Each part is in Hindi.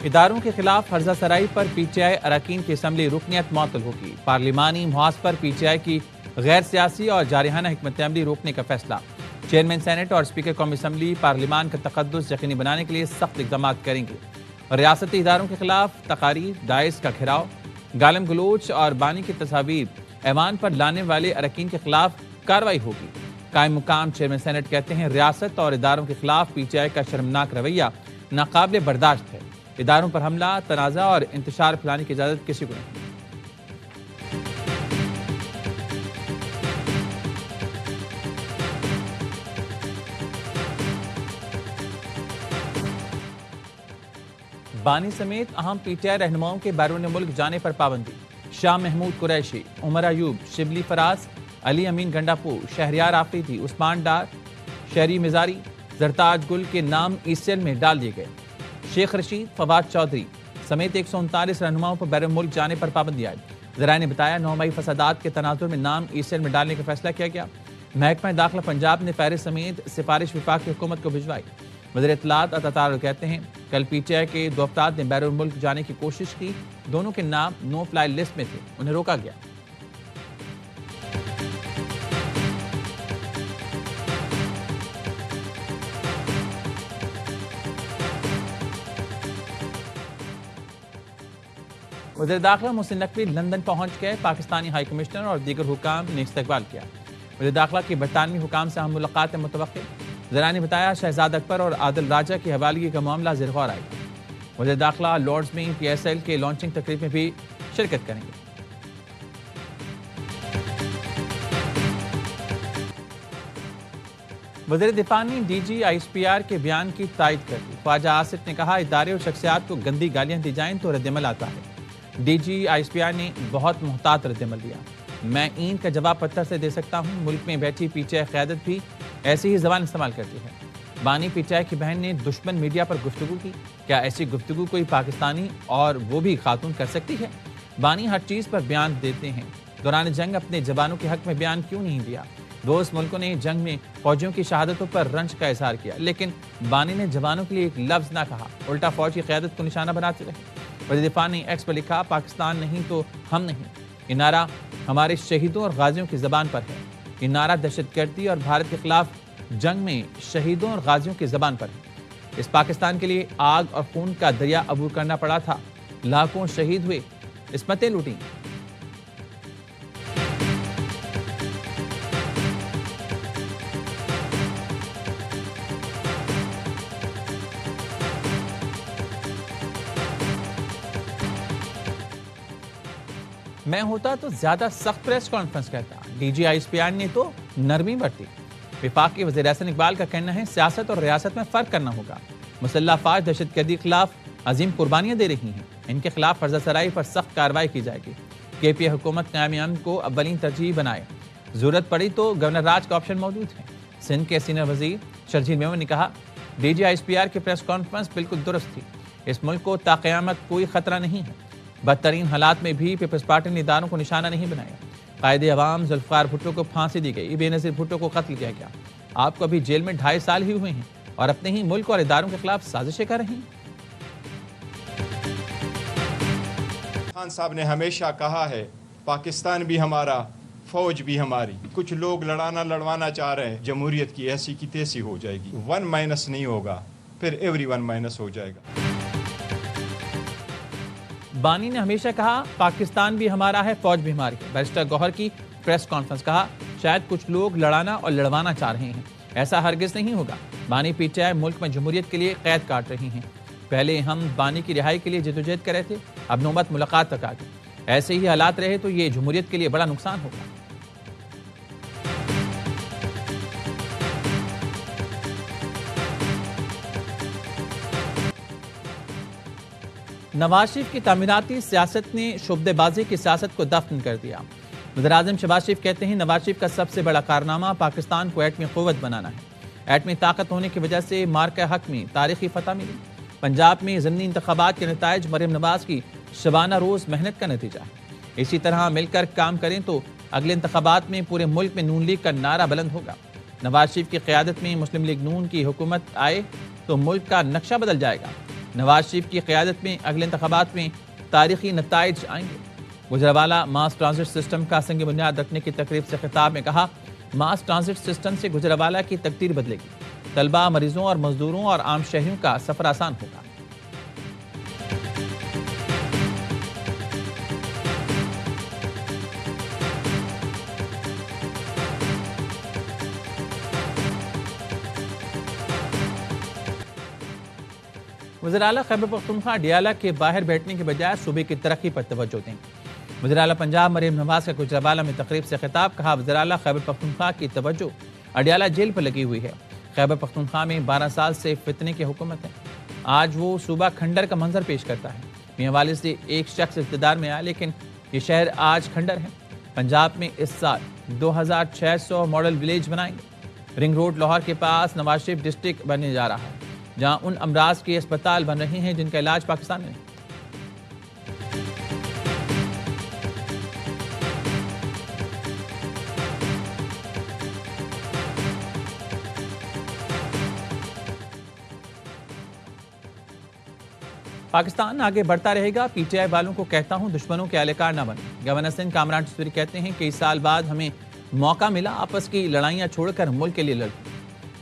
इदारों के खिलाफ फर्जा सराई पर पीटीआई अरकान की असम्बली रुकनियत मुअत्तल होगी। पार्लिमानी मुहाज पर पीटीआई की गैर सियासी और जारिहाना हिकमत अमली रोकने का फैसला। चेयरमैन सेनेट और स्पीकर कौमी असम्बली पार्लिमान का तकद्दुस यकीनी बनाने के लिए सख्त इक़दाम करेंगे। रियासती इदारों के खिलाफ तकारीर, डाइस का घेराव, गालम गलोच और बानी की तस्वीर ऐवान पर लाने वाले अरकान के खिलाफ कार्रवाई होगी। कायम मुकाम चेयरमैन सेनेट कहते हैं, रियासत और इदारों के खिलाफ पीटीआई का शर्मनाक रवैया नाकाबिले बर्दाश्त है। इदारों पर हमला, तनाज़ा और इंतशार फैलाने की इजाज़त किसी को नहीं। बानी समेत अहम पीटीआई रहनुमाओं के बैरून मुल्क जाने पर पाबंदी। शाह महमूद कुरैशी, उमर अयूब, शिबली फराज, अली अमीन गंडापुर, शहरियार आफरीदी, उस्मान डार, शहरी मिजारी, जरताज गुल के नाम ईसीएल में डाल दिए गए। शेख रशीद, फवाद चौधरी समेत 139 रहनुमाओं पर बैरून मुल्क जाने पर पाबंदी आई। ज़राए ने बताया, 9 मई फसादात के तनाजुर में नाम ईसीएल में डालने का फैसला किया गया। महकमा दाखिला पंजाब ने फहरिस्त समेत सिफारिश विफाक की हुकूमत को भिजवाई। वज़ीर इत्तलात अता कहते हैं, कल पीटीआई के 2 अफराद ने बैरून मुल्क जाने की कोशिश की। दोनों के नाम नो फ्लाई लिस्ट में थे, उन्हें रोका गया। वज़ीर दाखिला मोहसिन नकवी लंदन पहुंच गए। पाकिस्तानी हाई कमिश्नर और दीगर हुकाम ने इस्तकबाल किया। वज़ीर दाखिला की बरतानवी हुकाम से अहम मुलाकात मुतवक्किल। ज़राए ने बताया, शहजाद अकबर और आदिल राजा की हवालगी का मामला ज़ेर गौर आएगा। वज़ीर दाखिला लॉर्ड्स में PSL के लॉन्चिंग तकरीब में भी शिरकत करेंगे। वज़ीर दिफा ने DG ISPR के बयान की तायद कर दी। ख्वाजा आसिफ ने कहा, इदारे और शख्सियात को गंदी गालियाँ दी जाएँ तो रद्दमल आता है। DG ISPR ने बहुत मुहतात रद्दमल दिया। मैं ईंट का जवाब पत्थर से दे सकता हूँ। मुल्क में बैठी पीटीआई क़यादत भी ऐसी ही ज़बान इस्तेमाल करती है। बानी पीटीआई की बहन ने दुश्मन मीडिया पर गुफ्तगू की। क्या ऐसी गुफ्तगू कोई पाकिस्तानी और वो भी खातून कर सकती है? बानी हर चीज़ पर बयान देते हैं। दौरान जंग अपने जवानों के हक में बयान क्यों नहीं दिया? दोस्त मुल्कों ने जंग में फौजियों की शहादतों पर रंज का इजहार किया, लेकिन बानी ने जवानों के लिए एक लफ्ज़ ना कहा, उल्टा फौज की क़यादत को निशाना बनाते रहे। वज़ीर दिफा ने एक्स पर लिखा, पाकिस्तान नहीं तो हम नहीं। ये नारा हमारे शहीदों और गाजियों की ज़बान पर है। ये नारा दहशतगर्दी और भारत के खिलाफ जंग में शहीदों और गाजियों की ज़बान पर है। इस पाकिस्तान के लिए आग और खून का दरिया अबूर करना पड़ा था। लाखों शहीद हुए, इस्मतें लूटी। मैं होता तो ज्यादा सख्त प्रेस कॉन्फ्रेंस कहता। DG ISPR ने तो नरमी बरती। विफाक के वज़ीर एहसन इकबाल का कहना है, सियासत और रियासत में फ़र्क करना होगा। मुसल्लह अफ़वाज दहशतगर्दी के खिलाफ अजीम कुर्बानियाँ दे रही हैं। इनके खिलाफ फर्जा सराई पर सख्त कार्रवाई की जाएगी। KPA हुकूमत क़याम अमन को अव्वलीन तरजीह बनाए। ज़रूरत पड़ी तो गवर्नर राज का ऑप्शन मौजूद है। सिंध के सीनियर वज़ीर शर्जील मेमन ने कहा, DG ISPR की प्रेस कॉन्फ्रेंस बिल्कुल दुरुस्त थी। इस मुल्क को ताक़यामत कोई ख़तरा नहीं है। बदतरीन हालात में भी पीपल्स पार्टी ने इदारों को निशाना नहीं बनाया। कायदे अवाम जुल्फ़िकार भुट्टो को फांसी दी गई, बेनज़ीर भुट्टो को कत्ल किया गया। आपको अभी जेल में 2.5 साल ही हुए हैं और अपने ही मुल्क और इदारों के खिलाफ साजिशें कर रही हैं। खान साहब ने हमेशा कहा है, पाकिस्तान भी हमारा, फौज भी हमारी। कुछ लोग लड़वाना चाह रहे हैं, जमहूरियत की ऐसी की तैसी हो जाएगी। 1 माइनस नहीं होगा, फिर everyone माइनस हो जाएगा। बानी ने हमेशा कहा, पाकिस्तान भी हमारा है, फौज भी हमारी है। बैरिस्टर गौहर की प्रेस कॉन्फ्रेंस, कहा, शायद कुछ लोग लड़ाना और लड़वाना चाह रहे हैं, ऐसा हरगिज नहीं होगा। बानी पीटीआई मुल्क में जमहूरियत के लिए कैद काट रही हैं। पहले हम बानी की रिहाई के लिए जदोजहद कर रहे थे, अब नौबत मुलाकात तक आ गई। ऐसे ही हालात रहे तो ये जमहूरियत के लिए बड़ा नुकसान होगा। नवाज शरीफ की तामीराती सियासत ने शुबदेबाजी की सियासत को दफन कर दिया। वज़ीर आज़म शहबाज शरीफ कहते हैं, नवाज शरीफ का सबसे बड़ा कारनामा पाकिस्तान को एटमी क़ुव्वत बनाना है। एटमी ताकत होने की वजह से मार्का हक में तारीखी फतह मिली। पंजाब में ज़मीनी इंतखाबात के नताइज मरीम नवाज की शबाना रोज़ मेहनत का नतीजा है। इसी तरह मिलकर काम करें तो अगले इंतखाबात में पूरे मुल्क में नून लीग का नारा बुलंद होगा। नवाज शरीफ की क़यादत में मुस्लिम लीग नून की हुकूमत आए तो मुल्क का नक्शा बदल जाएगा। नवाज शरीफ की क़यादत में अगले इंतखाबात में तारीखी नताइज आएंगे। गुजरावाला मास ट्रांजिट सिस्टम का संग बुनियाद रखने की तकरीब से खिताब में कहा, मास ट्रांजिट सिस्टम से गुजरावाला की तकदीर बदलेगी। तलबा, मरीजों और मजदूरों और आम शहरियों का सफर आसान होगा। वज़ीर-ए-आला खैबर पख्तूनख्वा डियाला के बाहर बैठने के बजाय सूबे की तरक्की पर तवज्जो दें। वज़ीर-ए-आला पंजाब मरीम नवाज का गुजरावाला में तकरीब से खिताब, कहा वज़ीर-ए-आला खैबर पख्तूनख्वा की तवज्जो अडियाला जेल पर लगी हुई है। खैबर पख्तूनख्वा में 12 साल से फितने की हुकूमत है। आज वो सूबा खंडर का मंजर पेश करता है। मियां वालिद से एक शख्स इक़्तिदार में आया, लेकिन ये शहर आज खंडर है। पंजाब में इस साल 2600 मॉडल विलेज बनाएंगे। रिंग रोड लाहौर के पास नवाज शरीफ डिस्ट्रिक्ट बनने जा रहा है, जहां उन अमराज के अस्पताल बन रहे हैं जिनका इलाज पाकिस्तान में। पाकिस्तान आगे बढ़ता रहेगा। पीटीआई वालों को कहता हूं, दुश्मनों के एहलकार न बने। गवर्नर सिंध कामरान टसूरी कहते हैं, कई साल बाद हमें मौका मिला आपस की लड़ाइयां छोड़कर मुल्क के लिए लड़ने।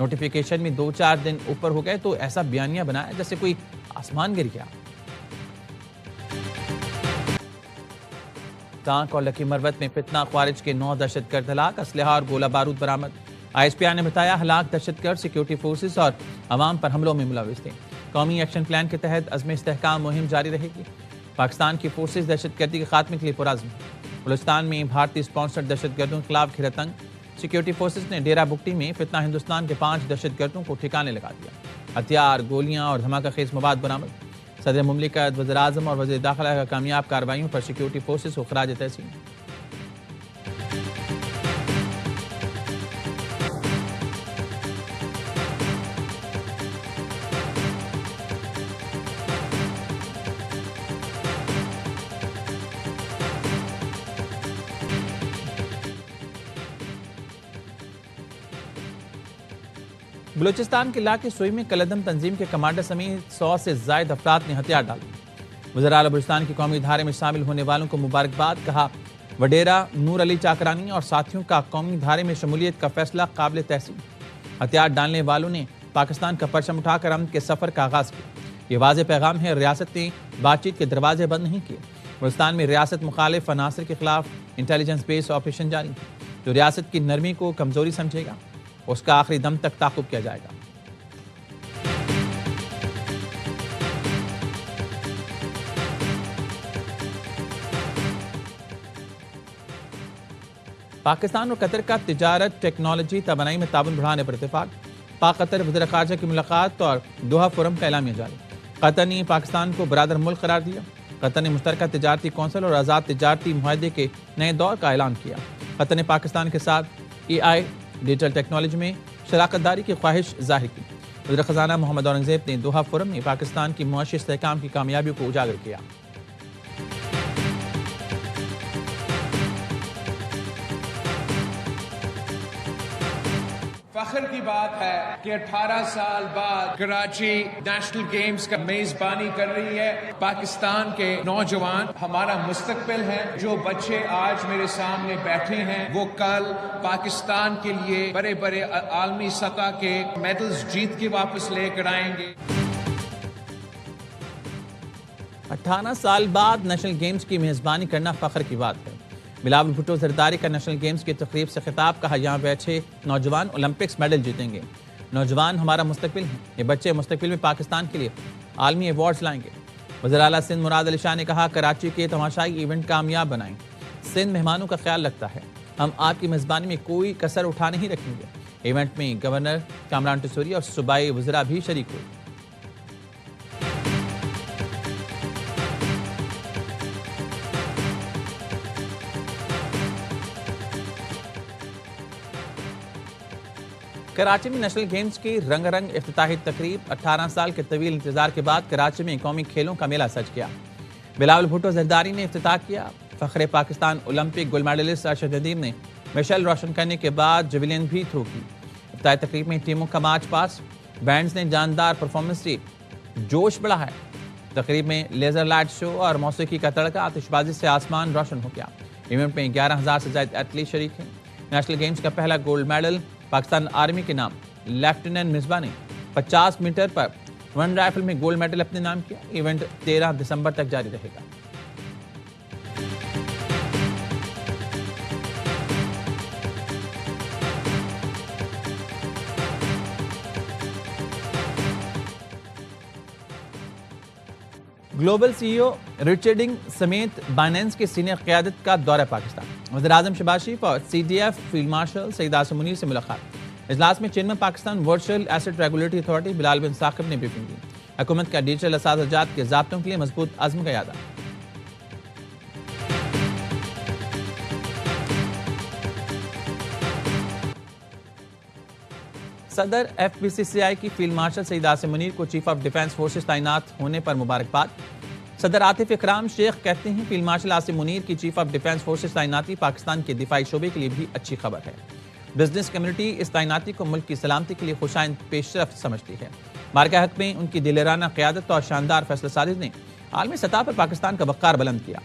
नोटिफिकेशन में 2-4 दिन ऊपर हो गए तो ऐसा बयानिया बनाया जैसे कोई आसमान गिर गया। तांक और लकी मरवत में फितना, ख्वारिज के 9 दहशतगर्द हलाक, असलहा और गोला बारूद बरामद। ISPR ने बताया, हलाक दहशतगर्द सिक्योरिटी फोर्सेस और अवाम पर हमलों में मुलविस थे। कौमी एक्शन प्लान के तहत अज़्म इस्तेहकाम मुहिम जारी रहेगी। पाकिस्तान की फोर्सेज दहशतगर्दी के खात्मे के लिए पुरज़्म। बलूचिस्तान में भारतीय स्पॉन्सर्ड दहशतगर्दों के खिलाफ घेरातंग। सिक्योरिटी फोर्सेज ने डेरा बुगटी में फितना हिंदुस्तान के 5 दहशतगर्दों को ठिकाने लगा दिया। हथियार, गोलियां और धमाका खेज मवाद बरामद। सदर मुमलिकत, वज़ीर-ए-आज़म और वज़ीर दाखिला का कामयाब कार्रवाइयों पर सिक्योरिटी फोर्सेज को खराज तहसीन। बलूचिस्तान के इलाके सोई में कलदम तंजीम के कमांडर समेत 100 से ज्यादा अफराद ने हथियार डाले। वज़ीर-ए-आला बलूचिस्तान की कौमी धारे में शामिल होने वालों को मुबारकबाद। कहा, वडेरा नूर अली चाकरानी और साथियों का कौमी धारे में शमूलियत का फैसला काबिल तहसीन। हथियार डालने वालों ने पाकिस्तान का परचम उठाकर अमन के सफर का आगाज किया। ये वाज़ेह पैगाम है, रियासत ने बातचीत के दरवाजे बंद नहीं किए। बलूचिस्तान में रियासत मुखालिफ अनासर के खिलाफ इंटेलिजेंस बेस्ड ऑपरेशन जारी है। जो रियासत की नरमी को कमजोरी समझेगा उसका आखिरी दम तक ताक़ुब किया जाएगा। पाकिस्तान और कतर का तिजारत, टेक्नोलॉजी, तवानाई में ताउन बढ़ाने पर इत्तेफाक। पाक कतर वज़ीर ख़ारजा की मुलाकात और दोहा फोरम का एलामिया जारी। कतर ने पाकिस्तान को बरादर मुल्क करार दिया। कतर ने मुश्तरका तिजारती कौंसिल और आज़ाद तिजारती मुआहदे के नए दौर का ऐलान किया। कतर ने पाकिस्तान के साथ AI, डिजिटल टेक्नोलॉजी में शराकत दारी की ख्वाहिश जाहिर की। वज़ीर ख़ज़ाना मोहम्मद औरंगज़ेब ने दोहा फोरम में पाकिस्तान की मुआशी इस्तेहकाम की कामयाबियों को उजागर किया। फख्र की बात है कि 18 साल बाद कराची नेशनल गेम्स का मेजबानी कर रही है। पाकिस्तान के नौजवान हमारा मुस्तकबिल है। जो बच्चे आज मेरे सामने बैठे हैं वो कल पाकिस्तान के लिए बड़े बड़े आलमी सतह के मेडल्स जीत के वापस लेकर आएंगे। 18 साल बाद नेशनल गेम्स की मेजबानी करना फख्र की बात है। बिलावल भुट्टो जरदारी का नेशनल गेम्स की तकरीब से खिताब। कहा, यहाँ बैठे नौजवान ओलंपिक्स मेडल जीतेंगे। नौजवान हमारा मुस्तकबिल हैं। ये बच्चे मुस्तकबिल में पाकिस्तान के लिए आलमी अवार्ड्स लाएंगे। वज़ीर-ए-आला सिंध मुराद अली शाह ने कहा, कराची के तमाशाई इवेंट कामयाब बनाएं। सिंध मेहमानों का ख्याल रखता है। हम आपकी मेज़बानी में कोई कसर उठा नहीं रखेंगे। इवेंट में गवर्नर कामरान टसूरी और सूबाई वज़रा भी शरीक हुए। कराची में नेशनल गेम्स की रंगारंग इफ्तिताही तकरीब। 18 साल के तवील इंतजार के बाद कराची में कौमी खेलों का मेला सज गया। बिलावल भुट्टो जरदारी ने इफ्तिताह किया। फ़ख्रे Pakistan Olympic gold medalist Arshad Nadeem ने मिशेल रोशन करने के बाद जवेलिन भी थ्रो की। इफ्तिताही तकरीब में टीमों का मार्च पास, बैंड्स ने जानदार परफॉर्मेंस दी। जोश बढ़ा है। तकरीब में लेजर लाइट शो और मौसीकी का तड़का, आतिशबाजी से आसमान रोशन हो गया। इवेंट में 11,000 से ज्यादा एथलीट शरीक हैं। नेशनल गेम्स का पहला गोल्ड मेडल पाकिस्तान आर्मी के नाम। लेफ्टिनेंट मिसबा ने 50 मीटर पर वन राइफल में गोल्ड मेडल अपने नाम किया। इवेंट 13 दिसंबर तक जारी रहेगा। ग्लोबल सीईओ रिचर्डिंग समेत बाइनेंस के सीनियर क़यादत का दौरा पाकिस्तान। वज़ीर-ए-आज़म शहबाज शरीफ और CDF field marshal Saeed Asim Munir से मुलाकात। इजलास में chairman Pakistan virtual asset regulatory authority Bilal bin Saqib ने ब्रीफिंग दी। हुकूमत का डिजिटल असाज़ाजात के ज़ाब्तों के लिए मजबूत अज़्म का यादा। सदर FBCCI की फील्ड मार्शल सईद आसिम मुनीर को चीफ ऑफ डिफेंस फोर्सेस तैनात होने पर मुबारकबाद। सदर आतिफ इकराम शेख कहते हैं फील्ड मार्शल आसिम मुनीर की चीफ ऑफ डिफेंस फोर्सेस तैनाती पाकिस्तान के दिफाई शोबे के लिए भी अच्छी खबर है। बिजनेस कम्युनिटी इस तैनाती को मुल्क की सलामती के लिए खुशाइंद पेशरफ्त समझती है। मार्का हक में उनकी दिलेराना क़यादत और शानदार फैसला साजी ने आलमी सतह पर पाकिस्तान का वक़ार बुलंद किया।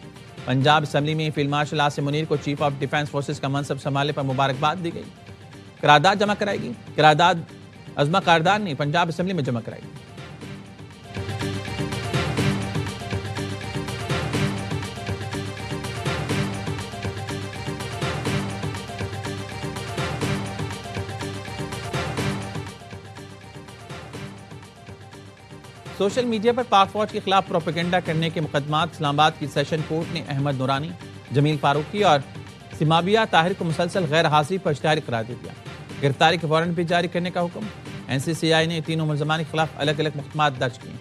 पंजाब असम्बली में फील्ड मार्शल आसिम मुनीर को चीफ ऑफ डिफेंस फोर्सेस का मनसब संभालने पर मुबारकबाद दी गई। करारदाद जमा कराएगी। करारदाद अज़मा कारदान ने पंजाब असम्बली में जमा कराई। सोशल मीडिया पर पाक फौज के खिलाफ प्रोपेगेंडा करने के मुकदमात इस्लामाबाद की सेशन कोर्ट ने अहमद नूरानी, जमील फारूकी और सिमाबिया ताहिर को मुसलसल गैर हाजिरी पर इश्तिहारी करार दे दिया। गिरफ्तारी के वारंट भी जारी करने का हुक्म। NCCI ने तीनों मुलजमान के खिलाफ अलग अलग मुकदमात दर्ज किए।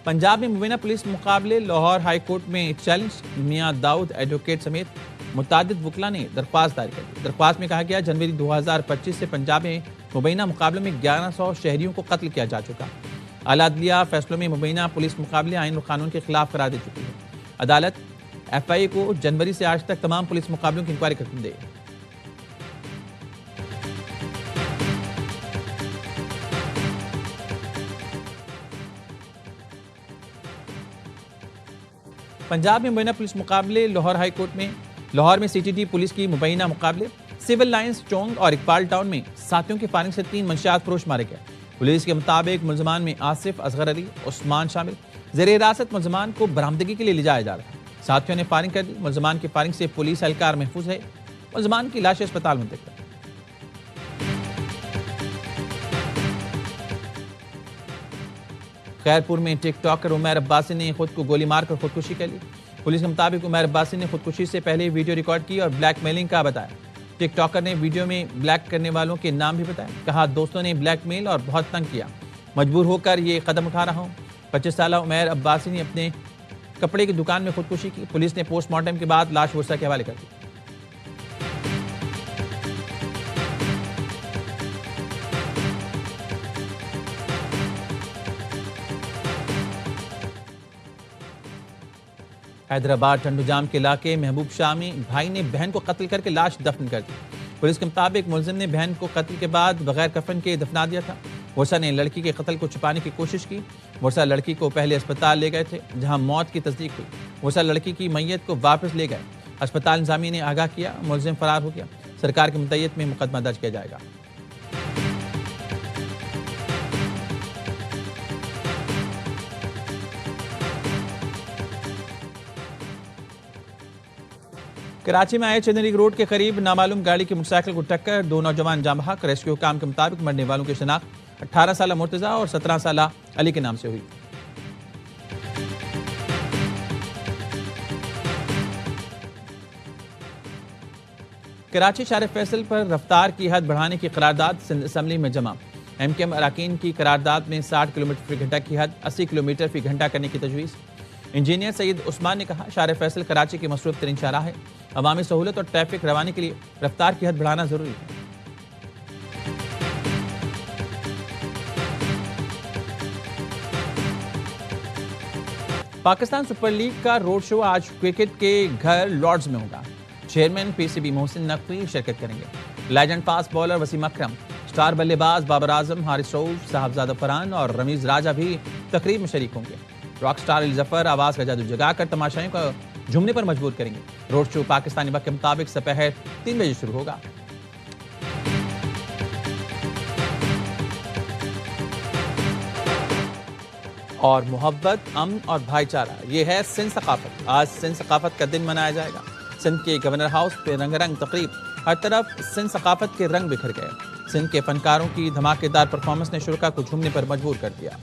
पंजाब में मुबीना पुलिस मुकाबले लाहौर हाई कोर्ट में चैलेंज। मियां दाऊद एडवोकेट समेत मुतादिद वकला ने दरख्वास्त दायर कर दी। दरख्वास्त में कहा गया जनवरी 2025 से पंजाब में मुबीना मुकाबले में 1100 शहरियों को कत्ल किया जा चुका। आला अदलिया फैसलों में मुबीना पुलिस मुकाबले आईन और कानून के खिलाफ करार दे चुकी है। अदालत FIA को जनवरी से आज तक तमाम पुलिस मुकाबलों की इंक्वायरी कर दे। पंजाब में मुबैना पुलिस मुकाबले लाहौर हाई कोर्ट में। लाहौर में CTT पुलिस की मुबैना मुकाबले। सिविल लाइंस, चौंग और इकबाल टाउन में साथियों की फायरिंग से 3 मंशियात फरोश मारे गए। पुलिस के मुताबिक मुलजमान में आसिफ, असगर अली, उस्मान शामिल। ज़ेर हिरासत मुलजमान को बरामदगी के लिए ले जाया जा रहा है। साथियों ने फायरिंग कर दी। मुलजमान की फायरिंग से पुलिस एहलकार महफूज है। मुलजमान की लाश अस्पताल में मुंतकिल। खैरपुर में टिकटॉकर उमैर अब्बासी ने खुद को गोली मारकर खुदकुशी कर ली। पुलिस के मुताबिक उमैर अब्बासी ने खुदकुशी से पहले वीडियो रिकॉर्ड की और ब्लैकमेलिंग का बताया। टिकटॉकर ने वीडियो में ब्लैक करने वालों के नाम भी बताए। कहा दोस्तों ने ब्लैकमेल और बहुत तंग किया, मजबूर होकर ये कदम उठा रहा हूँ। 25 साल उमैर अब्बासी ने अपने कपड़े की दुकान में खुदकुशी की। पुलिस ने पोस्टमार्टम के बाद लाश वर्षा के हवाले कर दी। हैदराबाद टंडूजाम के इलाके महबूब शाह में भाई ने बहन को कत्ल करके लाश दफन कर दी। पुलिस के मुताबिक मुलजिम ने बहन को कत्ल के बाद बगैर कफन के दफना दिया था। वर्षा ने लड़की के कत्ल को छुपाने की कोशिश की। वर्षा लड़की को पहले अस्पताल ले गए थे जहां मौत की तस्दीक हुई। वर्षा लड़की की मैयत को वापस ले गए। अस्पताल इंतजामिया ने आगाह किया, मुलजिम फरार हो गया। सरकार की मुतैयत में मुकदमा दर्ज किया जाएगा। कराची में आए चंदरी रोड के करीब नामालूम गाड़ी की मोटरसाइकिल को टक्कर, 2 नौजवान जाम बहक। रेस्क्यू काम के मुताबिक मरने वालों की शनाख्त 18 साल मुर्तजा और 17 साल अली के नाम से हुई। कराची शार फैसल पर रफ्तार की हद बढ़ाने की करारदाद सिंध असम्बली में जमा। MKM अराकीन की करारदाद में 60 किलोमीटर फी घंटा की हद 80 किलोमीटर फी घंटा करने की तजवीज़। इंजीनियर सईद उस्मान ने कहा शार फैसल कराची की मसरूफ तरीन शाहराह है। अवामी सहूलत और ट्रैफिक रवानी के लिए रफ्तार की हद बढ़ाना जरूरी है। पाकिस्तान सुपर लीग का रोड शो आज क्रिकेट के घर लॉर्ड्स में होगा। चेयरमैन पीसीबी मोहसिन नकवी शिरकत करेंगे। लेजेंड फास्ट बॉलर वसीम अकरम, स्टार बल्लेबाज बाबर आजम, हारिस रऊफ, साहबजादा फरहान और रमीज राजा भी तकरीब में शरीक होंगे। रॉक स्टार अली जफर आवाज का जादू जगाकर तमाशाइयों को झूमने पर मजबूर करेंगे। रोड शो पाकिस्तानी वक्त के मुताबिक दोपहर 3 बजे शुरू होगा। और मोहब्बत, अमन और भाईचारा, ये है सिंध सकाफत। आज सिंध सकाफत का दिन मनाया जाएगा। सिंध के गवर्नर हाउस पे रंगारंग तकरीब, हर तरफ सिंध सकाफत के रंग बिखर गए। सिंध के फनकारों की धमाकेदार परफॉर्मेंस ने शुरा को झूमने पर मजबूर कर दिया।